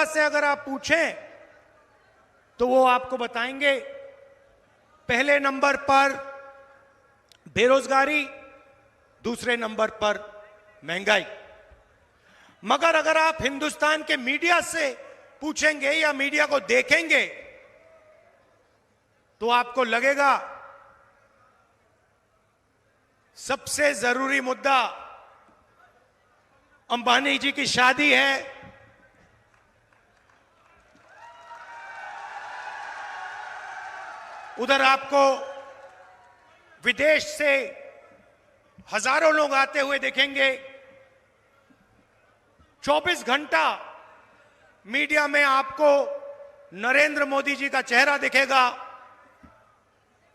से अगर आप पूछें तो वो आपको बताएंगे पहले नंबर पर बेरोजगारी, दूसरे नंबर पर महंगाई। मगर अगर आप हिंदुस्तान के मीडिया से पूछेंगे या मीडिया को देखेंगे तो आपको लगेगा सबसे जरूरी मुद्दा अंबानी जी की शादी है, उधर आपको विदेश से हजारों लोग आते हुए देखेंगे। 24 घंटा मीडिया में आपको नरेंद्र मोदी जी का चेहरा दिखेगा।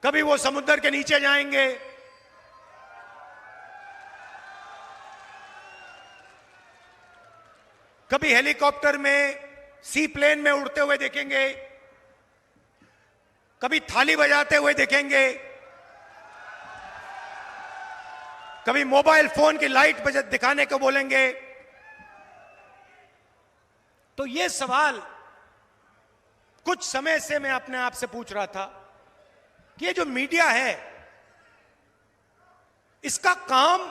कभी वो समुद्र के नीचे जाएंगे, कभी हेलीकॉप्टर में, सी प्लेन में उड़ते हुए देखेंगे, कभी थाली बजाते हुए देखेंगे, कभी मोबाइल फोन की लाइट दिखाने को बोलेंगे। तो ये सवाल कुछ समय से मैं अपने आप से पूछ रहा था कि ये जो मीडिया है इसका काम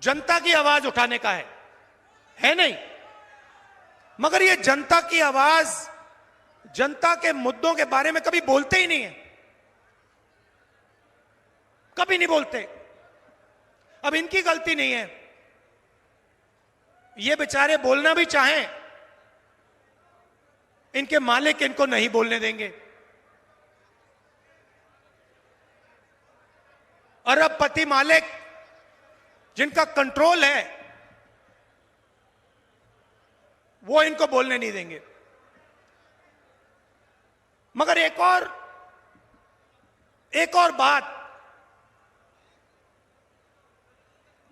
जनता की आवाज उठाने का है नहीं, मगर ये जनता की आवाज, जनता के मुद्दों के बारे में कभी बोलते ही नहीं है, कभी नहीं बोलते। अब इनकी गलती नहीं है, ये बेचारे बोलना भी चाहें, इनके मालिक इनको नहीं बोलने देंगे। अरबपति मालिक जिनका कंट्रोल है वो इनको बोलने नहीं देंगे। मगर एक और बात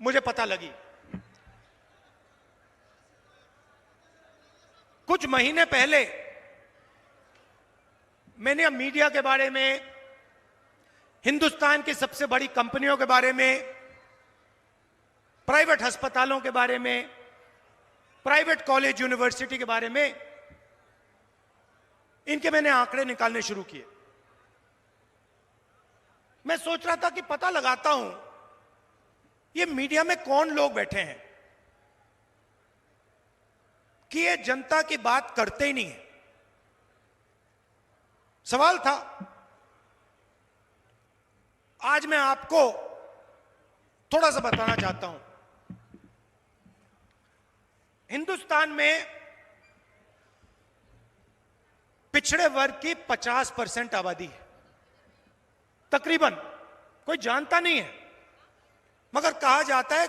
मुझे पता लगी। कुछ महीने पहले मैंने मीडिया के बारे में, हिंदुस्तान की सबसे बड़ी कंपनियों के बारे में, प्राइवेट अस्पतालों के बारे में, प्राइवेट कॉलेज यूनिवर्सिटी के बारे में, इनके मैंने आंकड़े निकालने शुरू किए। मैं सोच रहा था कि पता लगाता हूं ये मीडिया में कौन लोग बैठे हैं कि ये जनता की बात करते ही नहीं है। सवाल था, आज मैं आपको थोड़ा सा बताना चाहता हूं। हिंदुस्तान में पिछड़े वर्ग की 50% आबादी है तकरीबन। कोई जानता नहीं है मगर कहा जाता है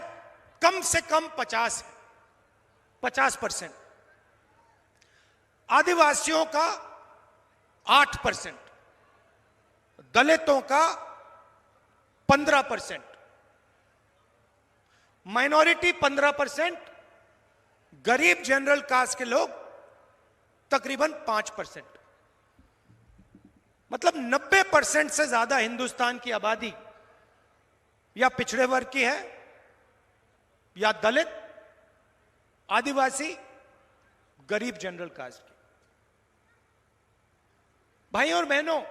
कम से कम 50%। आदिवासियों का 8%, दलितों का 15%, माइनॉरिटी 15%, गरीब जनरल कास्ट के लोग तकरीबन 5%। मतलब 90% से ज्यादा हिंदुस्तान की आबादी या पिछड़े वर्ग की है, या दलित, आदिवासी, गरीब जनरल कास्ट की। भाई और बहनों,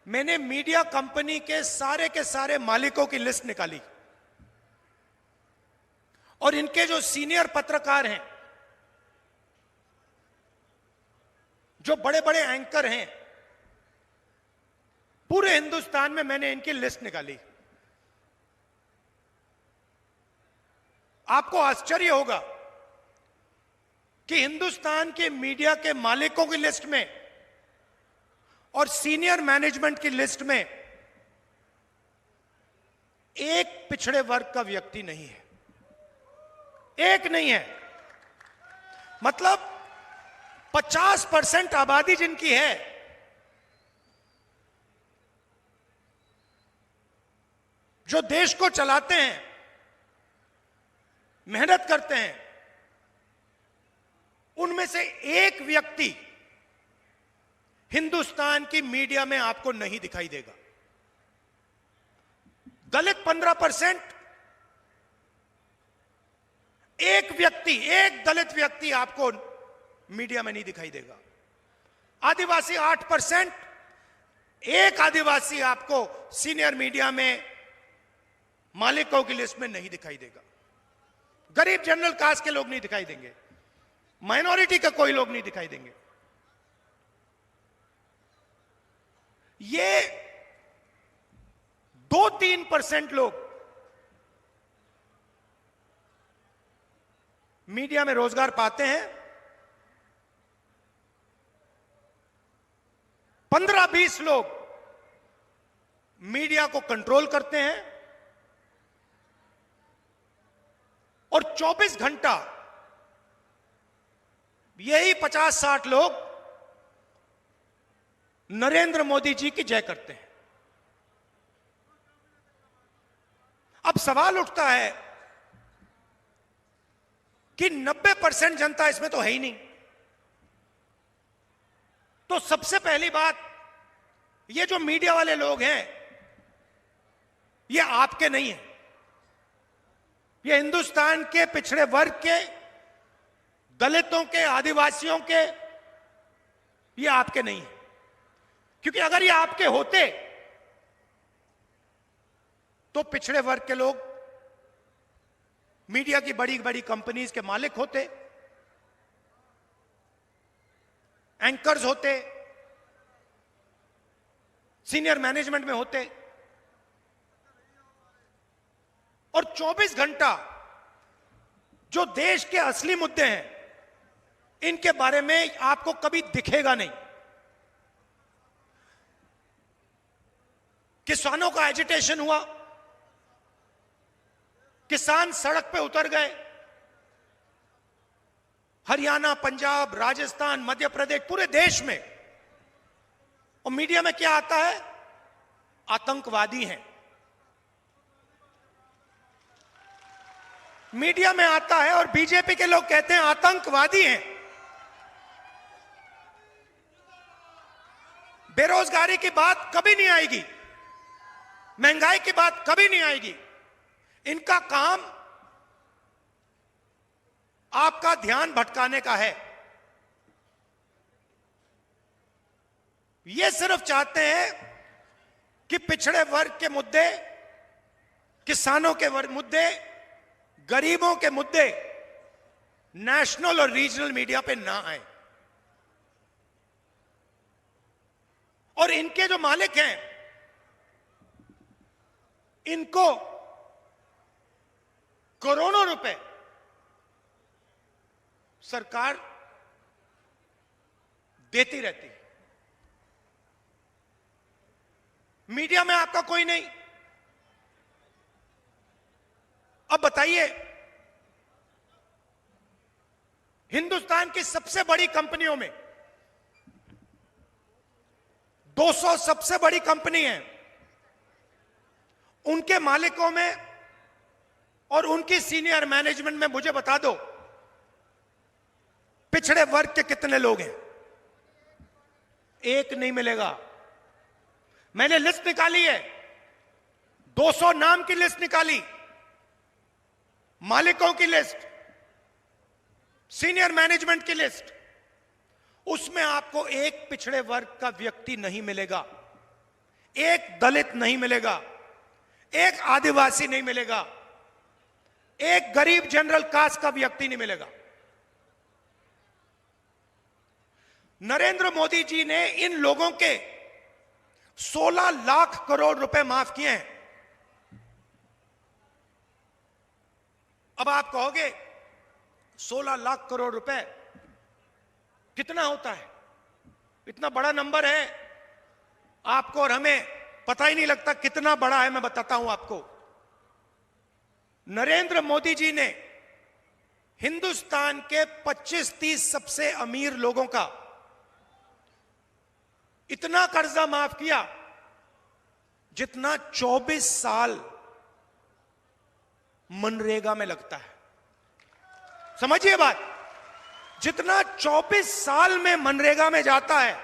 मैंने मीडिया कंपनी के सारे मालिकों की लिस्ट निकाली और इनके जो सीनियर पत्रकार हैं, जो बड़े बड़े एंकर हैं, पूरे हिंदुस्तान में मैंने इनकी लिस्ट निकाली। आपको आश्चर्य होगा कि हिंदुस्तान के मीडिया के मालिकों की लिस्ट में और सीनियर मैनेजमेंट की लिस्ट में एक पिछड़े वर्ग का व्यक्ति नहीं है, एक नहीं है। मतलब 50% आबादी जिनकी है, जो देश को चलाते हैं, मेहनत करते हैं, उनमें से एक व्यक्ति हिंदुस्तान की मीडिया में आपको नहीं दिखाई देगा। दलित 15%, एक दलित व्यक्ति आपको मीडिया में नहीं दिखाई देगा। आदिवासी 8%, एक आदिवासी आपको सीनियर मीडिया में मालिकों की लिस्ट में नहीं दिखाई देगा। गरीब जनरल कास्ट के लोग नहीं दिखाई देंगे, माइनॉरिटी का कोई लोग नहीं दिखाई देंगे। ये 2-3% लोग मीडिया में रोजगार पाते हैं। 15-20 लोग मीडिया को कंट्रोल करते हैं और 24 घंटा यही 50-60 लोग नरेंद्र मोदी जी की जय करते हैं। अब सवाल उठता है कि 90% जनता इसमें तो है ही नहीं। तो सबसे पहली बात, ये जो मीडिया वाले लोग हैं ये आपके नहीं है, ये हिंदुस्तान के पिछड़े वर्ग के, दलितों के, आदिवासियों के, ये आपके नहीं है। क्योंकि अगर ये आपके होते तो पिछड़े वर्ग के लोग मीडिया की बड़ी बड़ी कंपनीज के मालिक होते, एंकर्स होते, सीनियर मैनेजमेंट में होते, और 24 घंटा जो देश के असली मुद्दे हैं इनके बारे में आपको कभी दिखेगा नहीं। किसानों का एजिटेशन हुआ, किसान सड़क पे उतर गए, हरियाणा, पंजाब, राजस्थान, मध्य प्रदेश, पूरे देश में। और मीडिया में क्या आता है? आतंकवादी हैं। मीडिया में आता है और बीजेपी के लोग कहते हैं आतंकवादी हैं। बेरोजगारी की बात कभी नहीं आएगी, महंगाई की बात कभी नहीं आएगी। इनका काम आपका ध्यान भटकाने का है। ये सिर्फ चाहते हैं कि पिछड़े वर्ग के मुद्दे, किसानों के मुद्दे, गरीबों के मुद्दे नेशनल और रीजनल मीडिया पे ना आए। और इनके जो मालिक हैं इनको करोड़ों रुपए सरकार देती रहती है। मीडिया में आपका कोई नहीं। अब बताइए, हिंदुस्तान की सबसे बड़ी कंपनियों में 200 सबसे बड़ी कंपनी है, उनके मालिकों में और उनकी सीनियर मैनेजमेंट में मुझे बता दो पिछड़े वर्ग के कितने लोग हैं? एक नहीं मिलेगा। मैंने लिस्ट निकाली है, 200 नाम की लिस्ट निकाली, मालिकों की लिस्ट, सीनियर मैनेजमेंट की लिस्ट। उसमें आपको एक पिछड़े वर्ग का व्यक्ति नहीं मिलेगा, एक दलित नहीं मिलेगा, एक आदिवासी नहीं मिलेगा, एक गरीब जनरल कास्ट का व्यक्ति नहीं मिलेगा। नरेंद्र मोदी जी ने इन लोगों के 16 लाख करोड़ रुपए माफ किए हैं। अब आप कहोगे 16 लाख करोड़ रुपए कितना होता है? इतना बड़ा नंबर है, आपको और हमें पता ही नहीं लगता कितना बड़ा है। मैं बताता हूं आपको। नरेंद्र मोदी जी ने हिंदुस्तान के 25-30 सबसे अमीर लोगों का इतना कर्जा माफ किया जितना 24 साल मनरेगा में लगता है। समझिए बात, जितना 24 साल में मनरेगा में जाता है